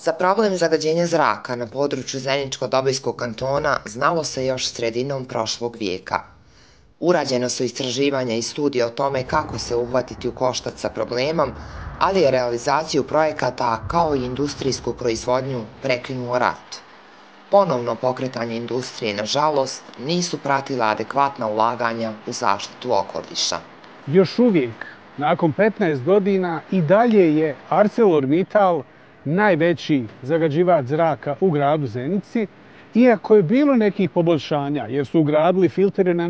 Za problem zagađenja zraka na području Zeničko-Dobojskog kantona znalo se još sredinom prošlog vijeka. Urađena su istraživanja i studije o tome kako se uhvatiti u koštac sa problemom, ali je realizaciju projekata kao i industrijsku proizvodnju prekinuo rat. Ponovno pokretanje industrije, nažalost, nisu pratila adekvatna ulaganja u zaštitu okoliša. Još uvijek, nakon 15 godina, i dalje je ArcelorMittal najveći zagađivač zraka u gradu Zenici, iako je bilo nekih poboljšanja, jer su ugradili filtere na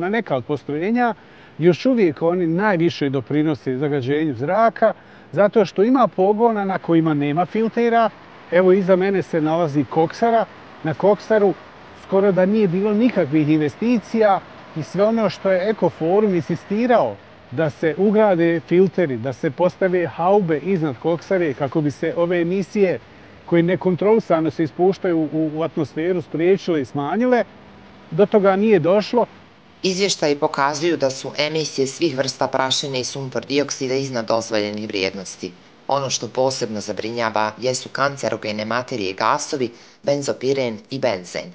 neka od postrojenja, još uvijek oni najviše doprinose zagađenju zraka, zato što ima pogona na kojima nema filtera. Evo, iza mene se nalazi koksara. Na koksaru skoro da nije bilo nikakvih investicija i sve ono što je Ekoforum insistirao da se ugrade filteri, da se postave haube iznad koksare kako bi se ove emisije koje nekontrolisano se ispuštaju u atmosferu spriječile i smanjile, do toga nije došlo. Izvještaji pokazuju da su emisije svih vrsta prašine i sumpor dioksida iznad dozvoljenih vrijednosti. Ono što posebno zabrinjava jesu kancerogene materije i gasovi, benzopiren i benzen.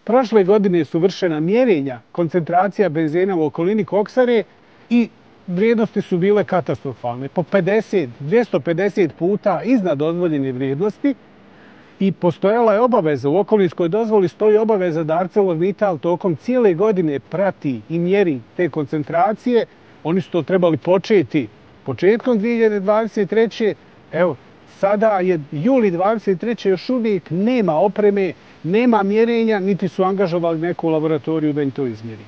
Prošle godine su vršena mjerenja koncentracija benzena u okolini koksare i vrijednosti su bile katastrofalne, po 50, 250 puta iznad dozvoljene vrijednosti, i postojala je obaveza, u okolinskoj dozvoli stoji obaveza da ArcelorMittal tokom cijele godine prati i mjeri te koncentracije. Oni su to trebali početi početkom 2023. Evo, sada je juli 2023. još uvijek nema opreme, nema mjerenja, niti su angažovali neku laboratoriju da im to izmjeri.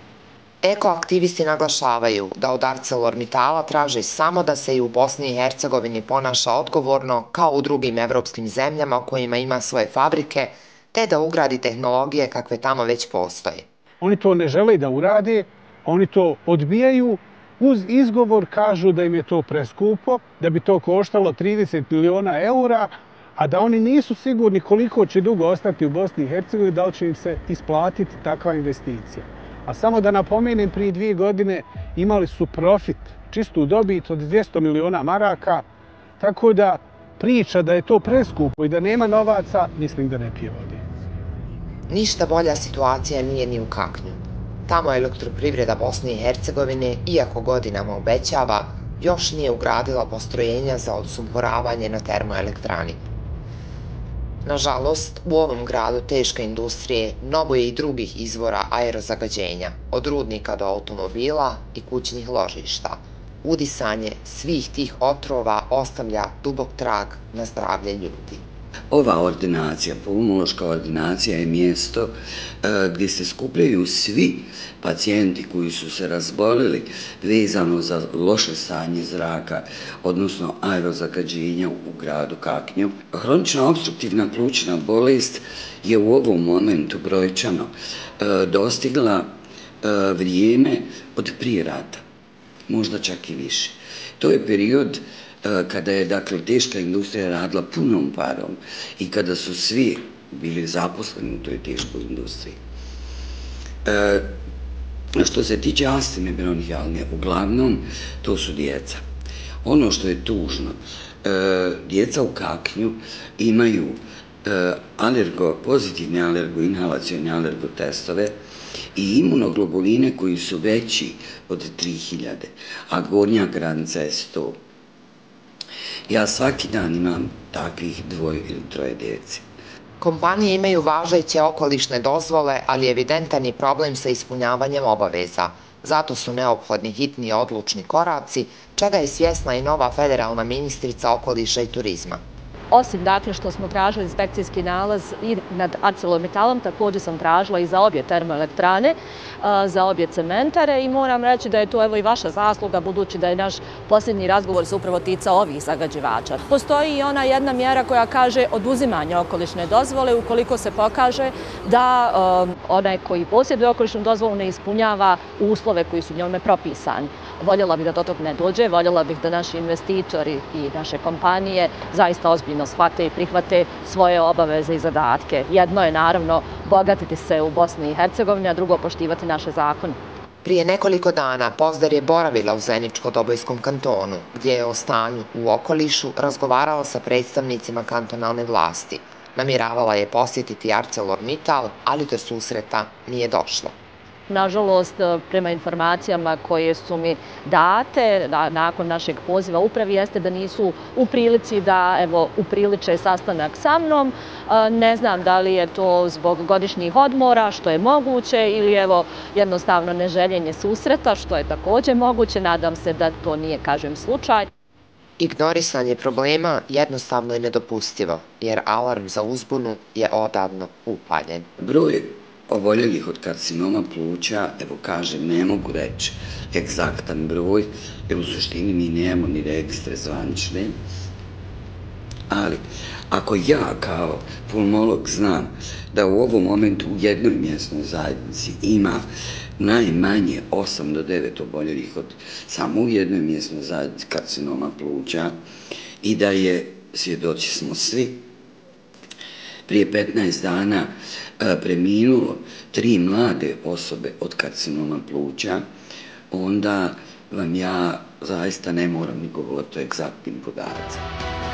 Ekoaktivisti naglašavaju da od ArcelorMittala traže samo da se i u Bosni i Hercegovini ponaša odgovorno kao u drugim evropskim zemljama u kojima ima svoje fabrike, te da ugradi tehnologije kakve tamo već postoje. Oni to ne žele da urade, oni to odbijaju, uz izgovor kažu da im je to preskupo, da bi to koštalo 30 miliona eura, a da oni nisu sigurni koliko će dugo ostati u Bosni i Hercegovini, da li će im se isplatiti takva investicija. A samo da napomenem, prije 2 godine imali su profit, čistu dobit od 200 miliona maraka, tako da priča da je to preskupo i da nema novaca, mislim da ne pije vode. Ništa bolja situacija nije ni u Kaknju. Tamo Elektroprivreda Bosne i Hercegovine, iako godinama obećava, još nije ugradila postrojenja za odsumporavanje na termoelektrani. Nažalost, u ovom gradu teške industrije mnogo je i drugih izvora aerozagađenja, od rudnika do automobila i kućnih ložišta. Udisanje svih tih otrova ostavlja dubok trag na zdravlje ljudi. Ova ordinacija, pulmološka ordinacija, je mjesto gdje se skupljaju svi pacijenti koji su se razbolili vezano za loše stanje zraka, odnosno aerozagađenja u gradu Kaknju. Hronična opstruktivna plućna bolest je u ovom momentu brojčano dostigla vrijeme od prije rata, možda čak i više. To je period kada je, dakle, teška industrija radila punom parom i kada su svi bili zaposleni u toj teškoj industriji. Što se tiče astime bronhijalne, uglavnom to su djeca. Ono što je tužno, djeca u Kaknju imaju pozitivne inhalacione alergotestove i imunoglobuline koji su veći od 3000, a gornja granica je 100. Ja svaki dan imam takvih 2 ili 3 djece. Kompanije imaju važeće okolišne dozvole, ali evidentan je problem sa ispunjavanjem obaveza. Zato su neophodni hitni i odlučni koraci, čega je svjesna i nova federalna ministrica okoliša i turizma. Osim dakle što smo tražili inspekcijski nalaz i nad ArcelorMittalom, također sam tražila i za obje termoelektrane, za obje cementare, i moram reći da je to evo i vaša zasluga, budući da je naš posljednji razgovor se upravo ticao ovih zagađivača. Postoji i ona jedna mjera koja kaže oduzimanje okolišne dozvole ukoliko se pokaže da onaj koji posjeduje okolišnu dozvolu ne ispunjava uslove koji su njome propisani. Voljela bih da do tog ne dođe, voljela bih da naši investitori i naše kompanije zaista ozbiljno shvate i prihvate svoje obaveze i zadatke. Jedno je naravno bogatiti se u Bosni i Hercegovini, a drugo poštivati naše zakone. Prije nekoliko dana Pozdar je boravila u Zeničko-Dobojskom kantonu, gdje je o stanju u okolišu razgovarala sa predstavnicima kantonalne vlasti. Namjeravala je posjetiti ArcelorMittal, ali do susreta nije došlo. Nažalost, prema informacijama koje su mi date nakon našeg poziva upravi, jeste da nisu u prilici da upriliče sastanak sa mnom. Ne znam da li je to zbog godišnjih odmora, što je moguće, ili jednostavno neželjenje susreta, što je također moguće. Nadam se da to nije, kažem, slučaj. Ignorisanje problema jednostavno je nedopustivo, jer alarm za uzbunu je odavno upaljen. Broj oboljelih od karcinoma pluća, kažem, ne mogu reći egzaktan broj, jer u suštini mi nemamo ni registre zvanične, ali ako ja kao pulmolog znam da u ovom momentu u jednoj mjesnoj zajednici ima najmanje 8 do 9 oboljelih od samo u jednoj mjesnoj zajednici karcinoma pluća i da je, svjedoci smo svi, prije 15 dana preminulo 3 mlade osobe od karcinoma pluća, onda vam ja zaista ne moram ni govoriti o egzaktnim podacima.